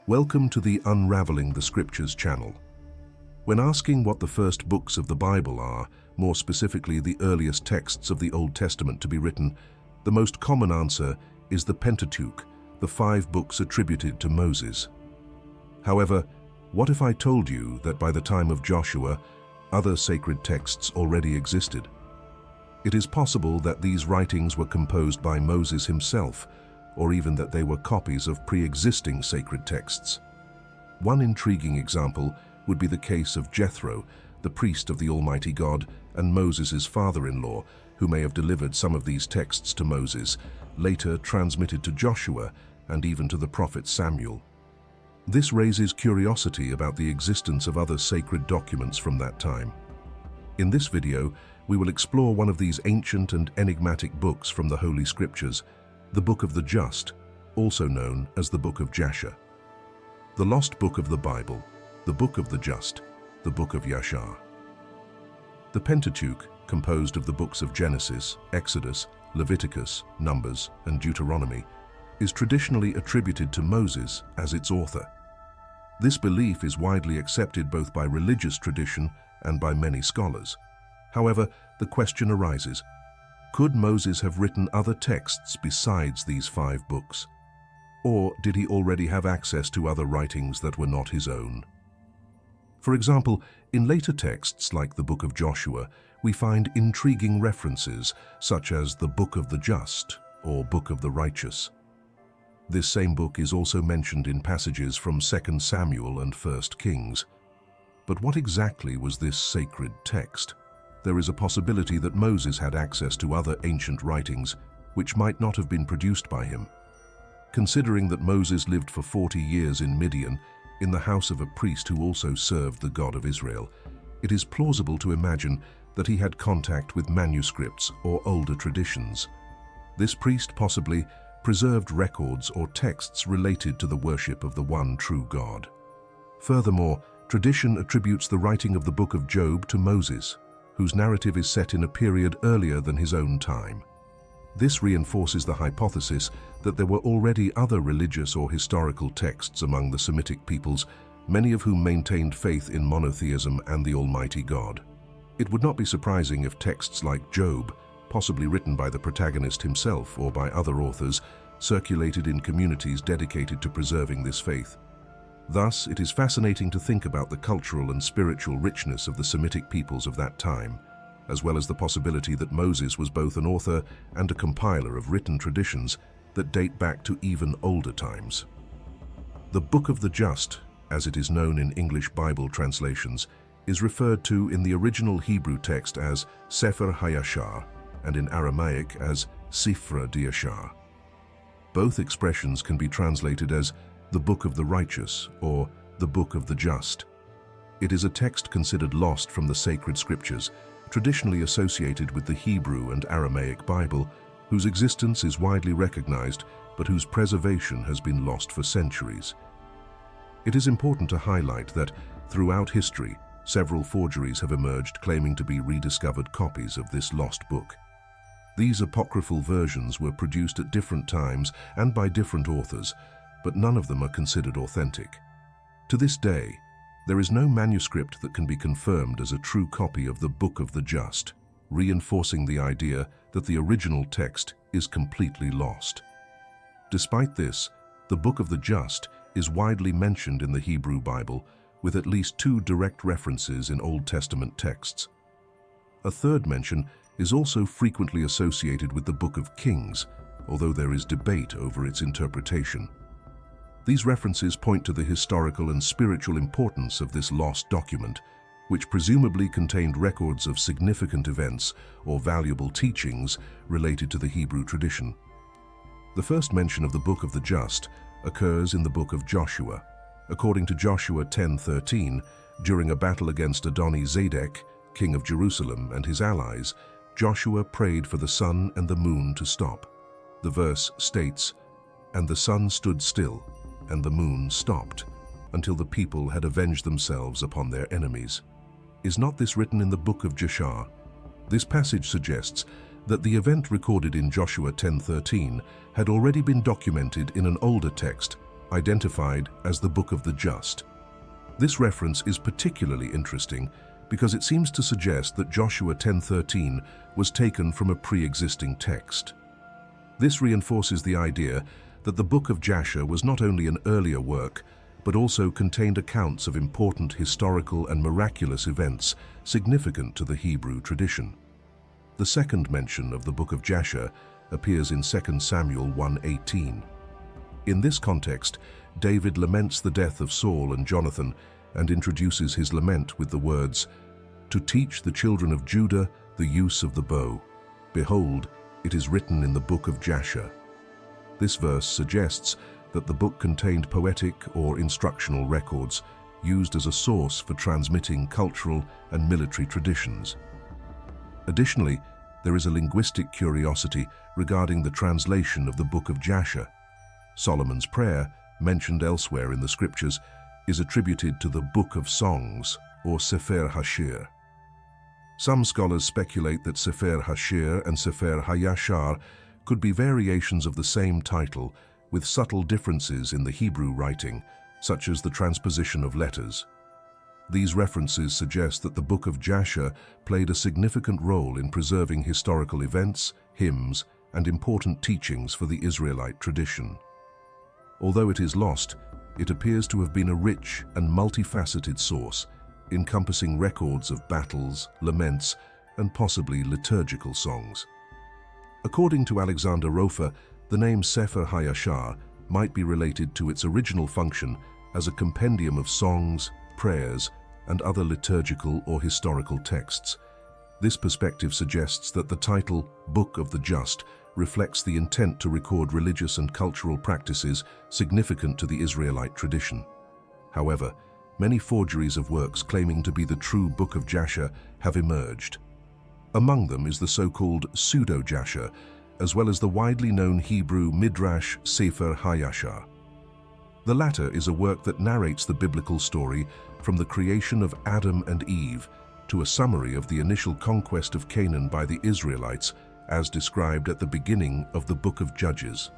Welcome to the Unraveling the Scriptures channel. When asking what the first books of the Bible are, more specifically the earliest texts of the Old Testament to be written, the most common answer is the Pentateuch, the 5 books attributed to Moses. However, what if I told you that by the time of Joshua, other sacred texts already existed? It is possible that these writings were composed by Moses himself, or even that they were copies of pre-existing sacred texts. One intriguing example would be the case of Jethro, the priest of the Almighty God, and Moses' father-in-law, who may have delivered some of these texts to Moses, later transmitted to Joshua and even to the prophet Samuel. This raises curiosity about the existence of other sacred documents from that time. In this video, we will explore one of these ancient and enigmatic books from the Holy Scriptures, the Book of the Just, also known as the Book of Jasher. The lost book of the Bible, the Book of the Just, the Book of Yashar. The Pentateuch, composed of the books of Genesis, Exodus, Leviticus, Numbers, and Deuteronomy, is traditionally attributed to Moses as its author. This belief is widely accepted both by religious tradition and by many scholars. However, the question arises, could Moses have written other texts besides these 5 books? Or did he already have access to other writings that were not his own? For example, in later texts like the Book of Joshua, we find intriguing references such as the Book of the Just or Book of the Righteous. This same book is also mentioned in passages from 2 Samuel and 1 Kings. But what exactly was this sacred text? There is a possibility that Moses had access to other ancient writings which might not have been produced by him. Considering that Moses lived for 40 years in Midian, in the house of a priest who also served the God of Israel, it is plausible to imagine that he had contact with manuscripts or older traditions. This priest possibly preserved records or texts related to the worship of the one true God. Furthermore, tradition attributes the writing of the Book of Job to Moses, whose narrative is set in a period earlier than his own time. This reinforces the hypothesis that there were already other religious or historical texts among the Semitic peoples, many of whom maintained faith in monotheism and the Almighty God. It would not be surprising if texts like Job, possibly written by the protagonist himself or by other authors, circulated in communities dedicated to preserving this faith. Thus, it is fascinating to think about the cultural and spiritual richness of the Semitic peoples of that time, as well as the possibility that Moses was both an author and a compiler of written traditions that date back to even older times. The Book of the Just, as it is known in English Bible translations, is referred to in the original Hebrew text as Sefer HaYashar and in Aramaic as Sifra Yashar. Both expressions can be translated as the Book of the Righteous or the Book of the Just. It is a text considered lost from the sacred scriptures, traditionally associated with the Hebrew and Aramaic Bible, whose existence is widely recognized but whose preservation has been lost for centuries. It is important to highlight that throughout history, several forgeries have emerged claiming to be rediscovered copies of this lost book. These apocryphal versions were produced at different times and by different authors, but none of them are considered authentic. To this day, there is no manuscript that can be confirmed as a true copy of the Book of the Just, reinforcing the idea that the original text is completely lost. Despite this, the Book of the Just is widely mentioned in the Hebrew Bible, with at least 2 direct references in Old Testament texts. A third mention is also frequently associated with the Book of Kings, although there is debate over its interpretation. These references point to the historical and spiritual importance of this lost document, which presumably contained records of significant events or valuable teachings related to the Hebrew tradition. The first mention of the Book of the Just occurs in the Book of Joshua. According to Joshua 10:13, during a battle against Adoni-Zedek, king of Jerusalem, and his allies, Joshua prayed for the sun and the moon to stop. The verse states, "And the sun stood still, and the moon stopped, until the people had avenged themselves upon their enemies." Is not this written in the Book of Jasher? This passage suggests that the event recorded in Joshua 10:13 had already been documented in an older text identified as the Book of the Just. This reference is particularly interesting because it seems to suggest that Joshua 10:13 was taken from a pre-existing text. This reinforces the idea that the Book of Jasher was not only an earlier work, but also contained accounts of important historical and miraculous events significant to the Hebrew tradition. The second mention of the Book of Jasher appears in 2 Samuel 1:18. In this context, David laments the death of Saul and Jonathan and introduces his lament with the words, "To teach the children of Judah the use of the bow. Behold, it is written in the Book of Jasher." This verse suggests that the book contained poetic or instructional records used as a source for transmitting cultural and military traditions. Additionally, there is a linguistic curiosity regarding the translation of the Book of Jasher. Solomon's prayer, mentioned elsewhere in the scriptures, is attributed to the Book of Songs, or Sefer Hashir. Some scholars speculate that Sefer Hashir and Sefer Yashar could be variations of the same title, with subtle differences in the Hebrew writing, such as the transposition of letters. These references suggest that the Book of Jasher played a significant role in preserving historical events, hymns, and important teachings for the Israelite tradition. Although it is lost, it appears to have been a rich and multifaceted source, encompassing records of battles, laments, and possibly liturgical songs. According to Alexander Rofer, the name Sefer Yashar might be related to its original function as a compendium of songs, prayers, and other liturgical or historical texts. This perspective suggests that the title, Book of the Just, reflects the intent to record religious and cultural practices significant to the Israelite tradition. However, many forgeries of works claiming to be the true Book of Jasher have emerged. Among them is the so-called pseudo-Jasher, as well as the widely known Hebrew midrash Sefer Yashar. The latter is a work that narrates the biblical story from the creation of Adam and Eve to a summary of the initial conquest of Canaan by the Israelites as described at the beginning of the Book of Judges.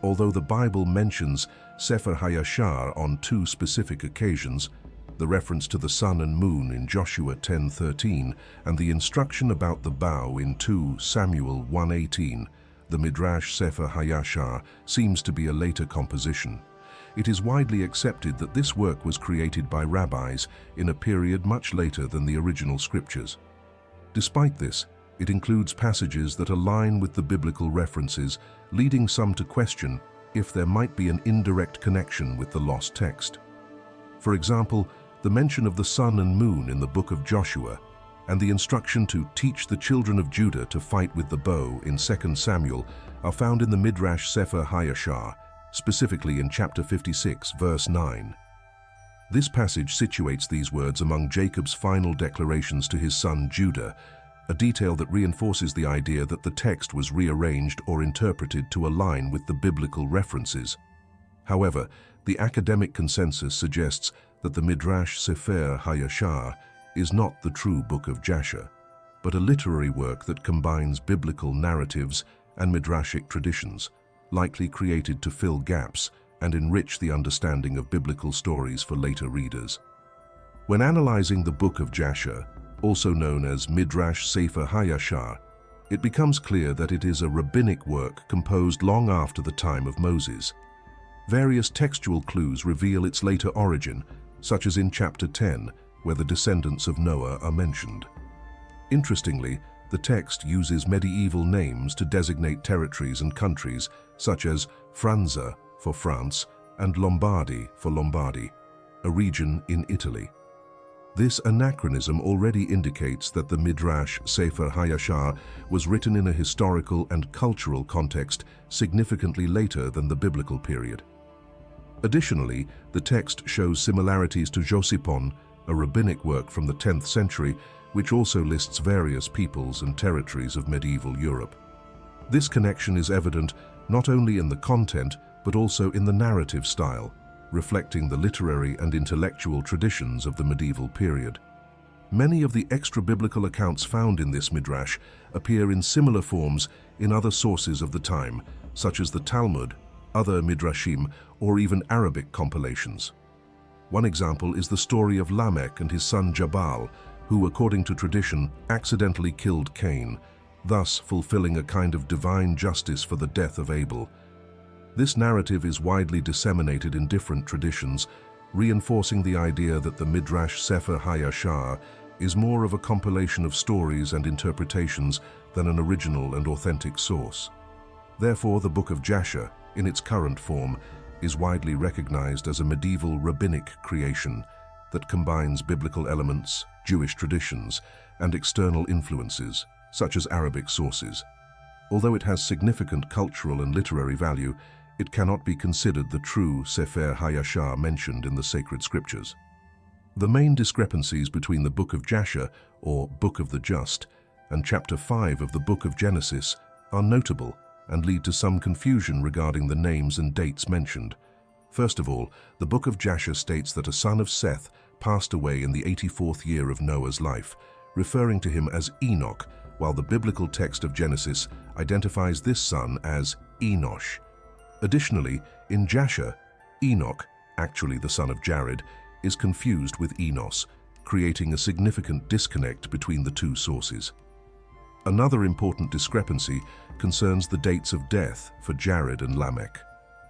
Although the Bible mentions Sefer Yashar on two specific occasions, the reference to the sun and moon in Joshua 10:13 and the instruction about the bow in 2 Samuel 1:18, the midrash Sefer Yashar seems to be a later composition. It is widely accepted that this work was created by rabbis in a period much later than the original scriptures. Despite this, it includes passages that align with the biblical references, leading some to question if there might be an indirect connection with the lost text. For example, the mention of the sun and moon in the book of Joshua and the instruction to teach the children of Judah to fight with the bow in 2 Samuel are found in the midrash Sefer Yashar, specifically in chapter 56, verse 9. This passage situates these words among Jacob's final declarations to his son Judah, a detail that reinforces the idea that the text was rearranged or interpreted to align with the biblical references. However, the academic consensus suggests that the midrash Sefer Yashar is not the true Book of Jasher, but a literary work that combines biblical narratives and midrashic traditions, likely created to fill gaps and enrich the understanding of biblical stories for later readers. When analyzing the Book of Jasher, also known as midrash Sefer Yashar, it becomes clear that it is a rabbinic work composed long after the time of Moses. Various textual clues reveal its later origin, such as in chapter 10, where the descendants of Noah are mentioned. Interestingly, the text uses medieval names to designate territories and countries, such as Franza for France and Lombardy for Lombardy, a region in Italy. This anachronism already indicates that the midrash Sefer Yashar was written in a historical and cultural context significantly later than the biblical period. Additionally, the text shows similarities to Josephon, a rabbinic work from the 10th century, which also lists various peoples and territories of medieval Europe. This connection is evident not only in the content, but also in the narrative style, reflecting the literary and intellectual traditions of the medieval period. Many of the extra-biblical accounts found in this midrash appear in similar forms in other sources of the time, such as the Talmud, other midrashim, or even Arabic compilations. One example is the story of Lamech and his son Jabal, who, according to tradition, accidentally killed Cain, thus fulfilling a kind of divine justice for the death of Abel. This narrative is widely disseminated in different traditions, reinforcing the idea that the midrash Sefer HaYashar is more of a compilation of stories and interpretations than an original and authentic source. Therefore, the Book of Jasher, in its current form, is widely recognized as a medieval rabbinic creation that combines biblical elements, Jewish traditions, and external influences, such as Arabic sources. Although it has significant cultural and literary value, it cannot be considered the true Sefer HaYashar mentioned in the sacred scriptures. The main discrepancies between the Book of Jasher, or Book of the Just, and chapter 5 of the Book of Genesis are notable and lead to some confusion regarding the names and dates mentioned. First of all, the Book of Jasher states that a son of Seth passed away in the 84th year of Noah's life, referring to him as Enoch, while the biblical text of Genesis identifies this son as Enosh. Additionally, in Jasher, Enoch, actually the son of Jared, is confused with Enos, creating a significant disconnect between the two sources. Another important discrepancy concerns the dates of death for Jared and Lamech.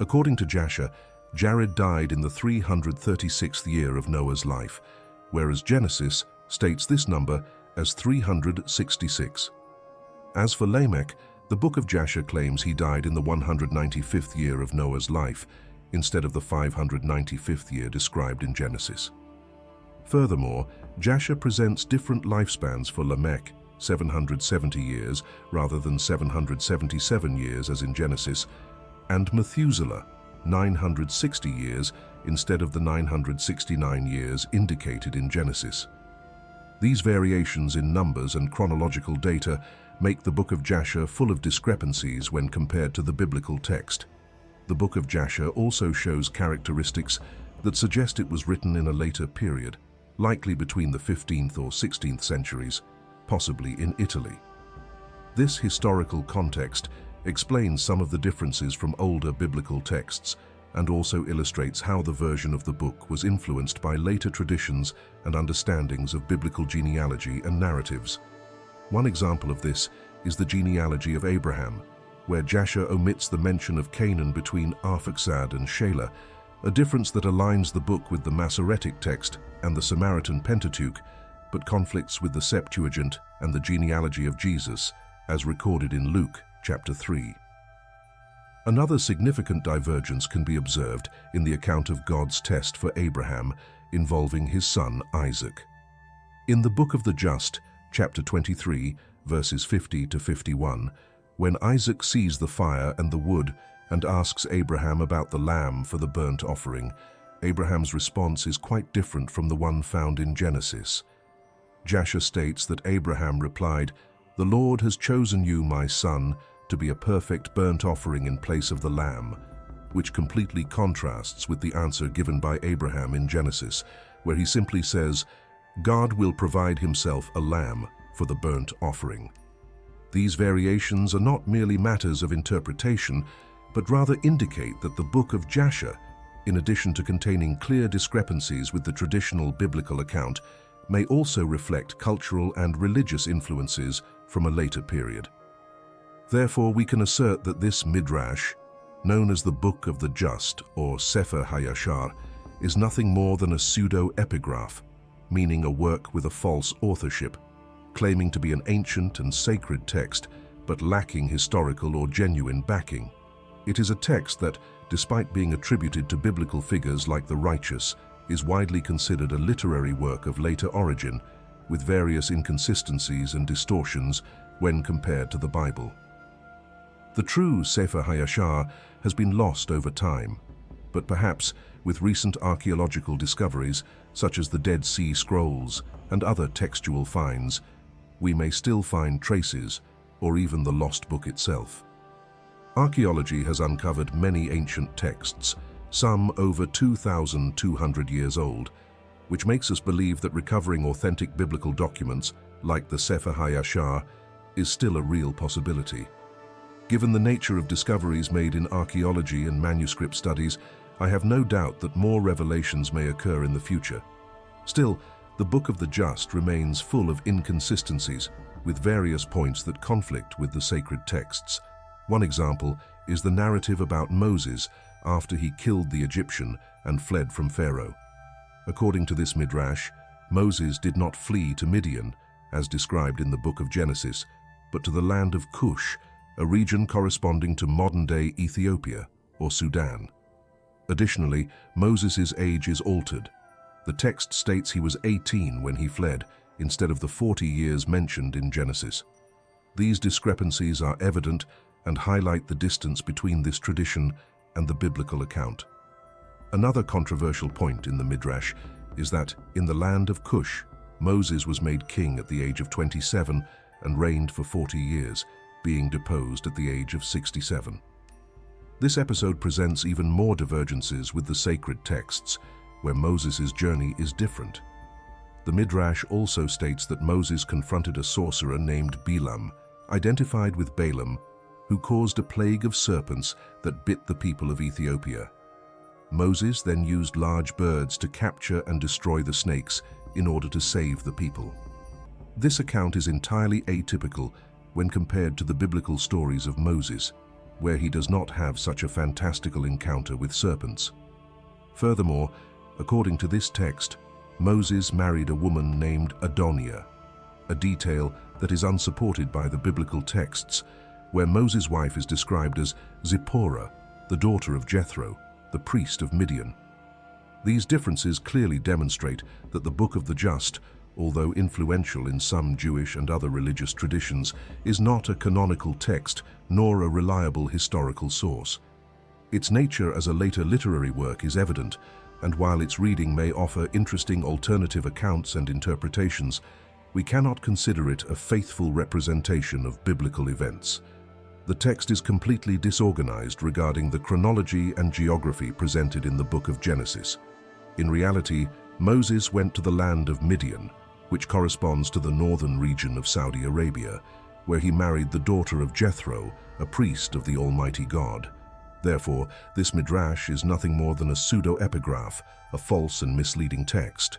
According to Jasher, Jared died in the 336th year of Noah's life, whereas Genesis states this number as 366. As for Lamech, the Book of Jasher claims he died in the 195th year of Noah's life, instead of the 595th year described in Genesis. Furthermore, Jasher presents different lifespans for Lamech, 770 years rather than 777 years as in Genesis, and Methuselah, 960 years instead of the 969 years indicated in Genesis. These variations in numbers and chronological data make the Book of Jasher full of discrepancies when compared to the biblical text. The Book of Jasher also shows characteristics that suggest it was written in a later period, likely between the 15th or 16th centuries, possibly in Italy. This historical context explains some of the differences from older biblical texts and also illustrates how the version of the book was influenced by later traditions and understandings of biblical genealogy and narratives. One example of this is the genealogy of Abraham, where Jasher omits the mention of Canaan between Arphaxad and Shelah, a difference that aligns the book with the Masoretic text and the Samaritan Pentateuch, but conflicts with the Septuagint and the genealogy of Jesus, as recorded in Luke chapter 3. Another significant divergence can be observed in the account of God's test for Abraham involving his son Isaac. In the Book of the Just, chapter 23, verses 50 to 51, when Isaac sees the fire and the wood and asks Abraham about the lamb for the burnt offering, Abraham's response is quite different from the one found in Genesis. Jasher states that Abraham replied, "The Lord has chosen you, my son, to be a perfect burnt offering in place of the lamb," which completely contrasts with the answer given by Abraham in Genesis, where he simply says, "God will provide himself a lamb for the burnt offering." These variations are not merely matters of interpretation, but rather indicate that the Book of Jasher, in addition to containing clear discrepancies with the traditional biblical account, may also reflect cultural and religious influences from a later period. Therefore, we can assert that this midrash, known as the Book of the Just or Sefer HaYashar, is nothing more than a pseudo-epigraph, meaning a work with a false authorship, claiming to be an ancient and sacred text, but lacking historical or genuine backing. It is a text that, despite being attributed to biblical figures like the righteous, is widely considered a literary work of later origin, with various inconsistencies and distortions when compared to the Bible. The true Sefer HaYashar has been lost over time, but perhaps with recent archaeological discoveries, such as the Dead Sea Scrolls and other textual finds, we may still find traces, or even the lost book itself. Archaeology has uncovered many ancient texts, some over 2,200 years old, which makes us believe that recovering authentic biblical documents, like the Sefer HaYashar, is still a real possibility. Given the nature of discoveries made in archaeology and manuscript studies, I have no doubt that more revelations may occur in the future. Still, the Book of the Just remains full of inconsistencies, with various points that conflict with the sacred texts. One example is the narrative about Moses after he killed the Egyptian and fled from Pharaoh. According to this midrash, Moses did not flee to Midian, as described in the Book of Genesis, but to the land of Cush, a region corresponding to modern-day Ethiopia or Sudan. Additionally, Moses' age is altered. The text states he was 18 when he fled, instead of the 40 years mentioned in Genesis. These discrepancies are evident and highlight the distance between this tradition and the biblical account. Another controversial point in the midrash is that in the land of Cush, Moses was made king at the age of 27 and reigned for 40 years, being deposed at the age of 67. This episode presents even more divergences with the sacred texts, where Moses' journey is different. The midrash also states that Moses confronted a sorcerer named Balaam, identified with Balaam, who caused a plague of serpents that bit the people of Ethiopia. Moses then used large birds to capture and destroy the snakes in order to save the people. This account is entirely atypical when compared to the biblical stories of Moses, where he does not have such a fantastical encounter with serpents. Furthermore, according to this text, Moses married a woman named Adoniah, a detail that is unsupported by the biblical texts, where Moses' wife is described as Zipporah, the daughter of Jethro, the priest of Midian. These differences clearly demonstrate that the Book of the Just, although influential in some Jewish and other religious traditions, is not a canonical text nor a reliable historical source. Its nature as a later literary work is evident, and while its reading may offer interesting alternative accounts and interpretations, we cannot consider it a faithful representation of biblical events. The text is completely disorganized regarding the chronology and geography presented in the Book of Genesis. In reality, Moses went to the land of Midian, which corresponds to the northern region of Saudi Arabia, where he married the daughter of Jethro, a priest of the Almighty God. Therefore, this midrash is nothing more than a pseudo-epigraph, a false and misleading text.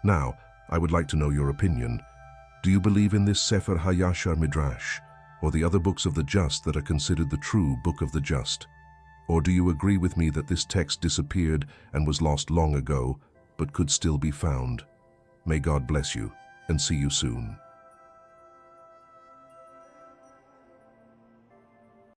Now, I would like to know your opinion. Do you believe in this Sefer HaYashar midrash, or the other books of the just that are considered the true Book of the Just? Or do you agree with me that this text disappeared and was lost long ago, but could still be found? May God bless you, and see you soon.